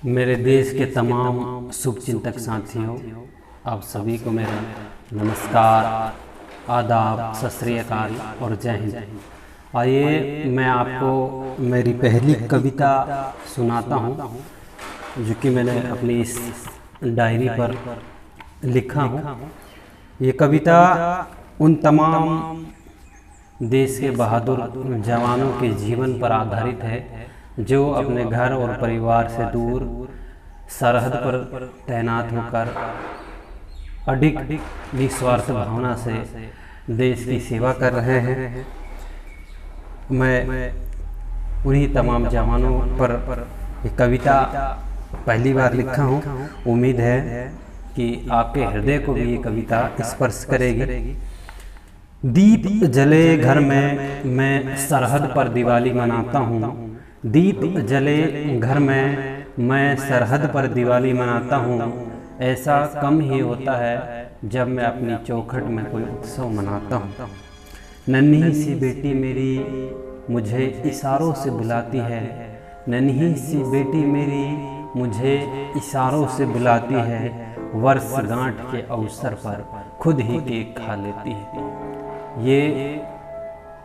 मेरे देश के तमाम शुभचिंतक साथियों, आप सभी को मेरा नमस्कार, आदाब, सत श्री अकाल और जय हिंद। आइए मैं आपको मेरी पहली कविता सुनाता हूँ, जो कि मैंने अपनी इस डायरी पर लिखा हूँ। ये कविता उन तमाम देश के बहादुर जवानों के जीवन पर आधारित है, जो अपने घर और परिवार से दूर सरहद पर तैनात होकर अडिग निस्वार्थ भावना से देश की सेवा कर रहे हैं। मैं उन्हीं तमाम जवानों पर ये कविता पहली बार लिखा हूँ। उम्मीद है कि आपके हृदय को भी ये कविता स्पर्श करेगी। दीप जले घर में मैं सरहद पर दिवाली मनाता हूँ। दीप जले घर में मैं सरहद पर दिवाली मनाता हूँ। ऐसा कम ही होता है जब मैं अपनी चौखट में कोई उत्सव मनाता हूँ। नन्ही सी बेटी मेरी मुझे इशारों से बुलाती है। नन्ही सी बेटी मेरी मुझे इशारों से बुलाती है। वर्षगांठ के अवसर पर खुद ही केक खा लेती है। ये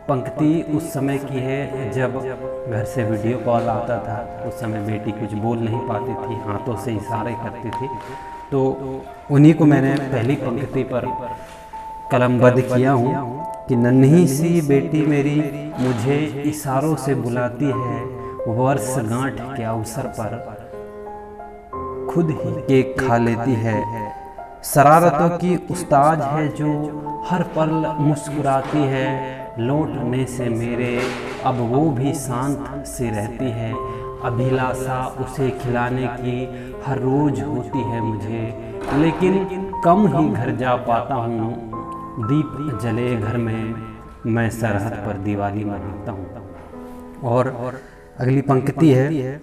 पंक्ति उस समय की है जब घर से वीडियो कॉल आता था। उस समय बेटी कुछ बोल नहीं पाती थी, हाथों से इशारे करती थी। तो उन्हीं को मैंने पहली पंक्ति पर कलमबद्ध किया हूँ कि नन्ही सी बेटी मेरी मुझे इशारों से बुलाती है। वर्षगांठ के अवसर पर खुद ही केक खा लेती है। शरारतों की उस्ताद है जो हर पल मुस्कुराती है। लौटने से मेरे अब वो भी शांत सी रहती है। अभिलाषा उसे खिलाने की हर रोज होती है मुझे, लेकिन कम ही घर जा पाता हूँ। दीप जले घर में मैं सरहद पर दिवाली मनाता हूँ। और अगली पंक्ति है,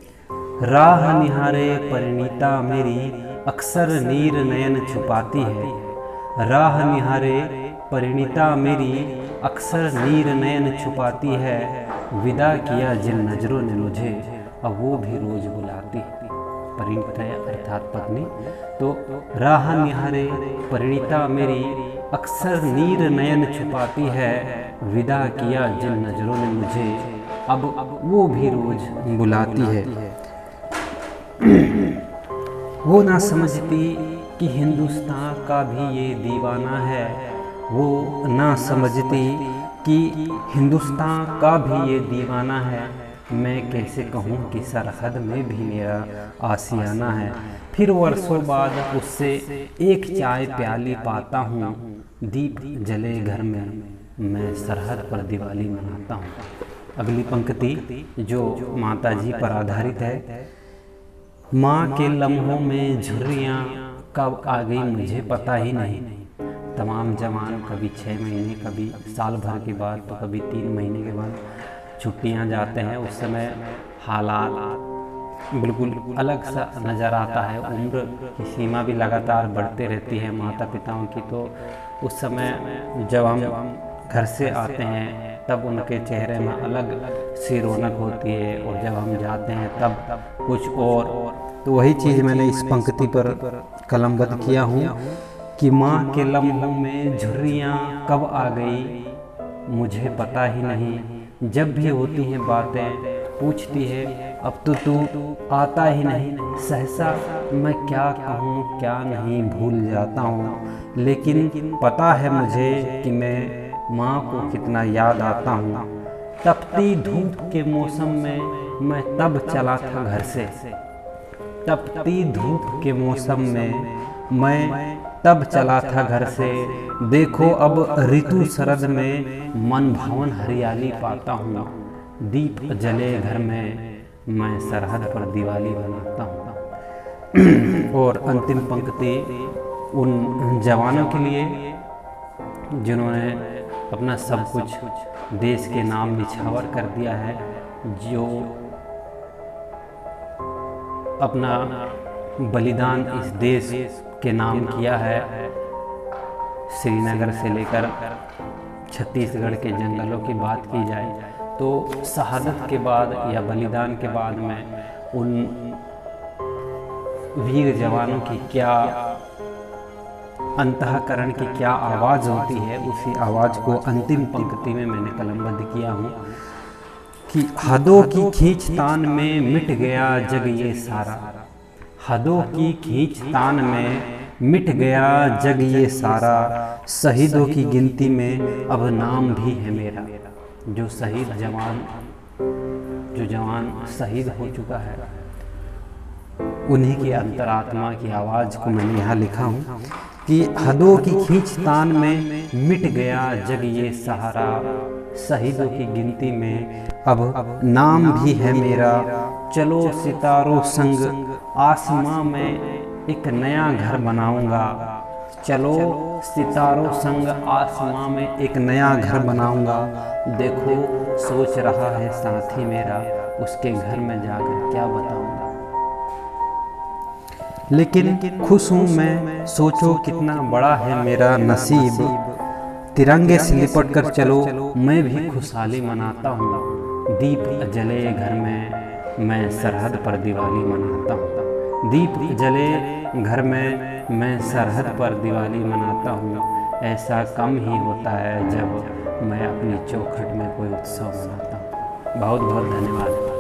राह निहारे परिणीता मेरी अक्सर नीर नयन छुपाती है। राह निहारे परिणीता मेरी अक्सर नीर नयन छुपाती है। विदा किया जिन नजरों ने मुझे अब वो भी रोज बुलाती है। परिणीता अर्थात पत्नी। तो राह निहारे परिणीता मेरी अक्सर नीर नयन छुपाती है। विदा किया जिन नजरों ने मुझे अब वो भी रोज बुलाती है। वो ना समझती कि हिंदुस्तान का भी ये दीवाना है। वो ना समझती कि हिंदुस्तान का भी ये दीवाना है। मैं कैसे कहूँ कि सरहद में भी मेरा आशियाना है। फिर वर्षों बाद उससे एक चाय प्याली पाता हूँ। दीप जले घर में मैं सरहद पर दिवाली मनाता हूँ। अगली पंक्ति जो माता जी पर आधारित है, माँ के लम्हों में झुर्रियाँ कब आ गई मुझे पता ही नहीं। तमाम जवान कभी 6 महीने, कभी साल भर के बाद, तो कभी 3 महीने के बाद छुट्टियाँ जाते हैं। उस समय हालात बिल्कुल अलग सा नज़र आता है। उम्र की सीमा भी लगातार बढ़ते रहती है माता पिताओं की। तो उस समय जब हम घर से आते हैं तब उनके चेहरे में अलग सी रौनक होती है, और जब हम जाते हैं तब कुछ और। तो वही चीज़ मैंने इस पंक्ति पर कलमबद्ध किया हूँ कि माँ के लम्हों में झुर्रियाँ कब आ गई मुझे पता ही नहीं। जब भी होती हैं बातें पूछती है अब तो तू आता ही नहीं। सहसा मैं क्या कहूँ क्या नहीं भूल जाता हूँ, लेकिन पता है मुझे कि मैं माँ को कितना याद आता हूँ। तपती धूप के मौसम में मैं तब चला था घर से। तपती धूप के मौसम में मैं तब चला था घर से। देखो अब ऋतु शरद में मन भावन हरियाली पाता हूँ। दीप जले घर में मैं सरहद पर दिवाली मनाता हूँ। और अंतिम पंक्ति उन जवानों के लिए जिन्होंने अपना सब कुछ देश के नाम निछावर कर दिया है, जो अपना बलिदान इस देश के नाम किया है। श्रीनगर से लेकर छत्तीसगढ़ के जंगलों की बात की जाए तो शहादत के बाद या बलिदान के बाद में उन वीर जवानों की क्या अंतःकरण की क्या आवाज़ होती है, उसी आवाज़ को अंतिम पंक्ति में मैंने कलमबद्ध किया हूँ कि हदों की खींचतान में मिट गया जग ये सारा, हदों की खींचतान में मिट गया जग ये सारा, शहीदों की गिनती में अब नाम भी है मेरा। जो शहीद जवान, जो जवान शहीद हो चुका है, उन्हीं की अंतरात्मा की आवाज़ को मैंने यहाँ लिखा हूँ कि हदों की खींचतान में मिट गया जग ये सहारा, शहीदों की गिनती में अब नाम भी है मेरा। चलो सितारों संग आसमां में एक नया घर बनाऊंगा, चलो सितारों संग आसमां में एक नया घर बनाऊंगा। देखो सोच रहा है साथी मेरा, उसके घर में जाकर क्या बताऊंगा। लेकिन खुश हूँ मैं, सोचो कितना बड़ा है मेरा नसीब। तिरंगे से लिपट कर चलो, मैं भी खुशहाली मनाता हूँ। दीप जले घर में, मैं सरहद पर दिवाली मनाता हूँ। दीप जले घर में, मैं सरहद पर दिवाली मनाता हूँ। ऐसा कम ही होता है जब मैं अपनी चौखट में कोई उत्सव मनाता हूँ। बहुत बहुत धन्यवाद।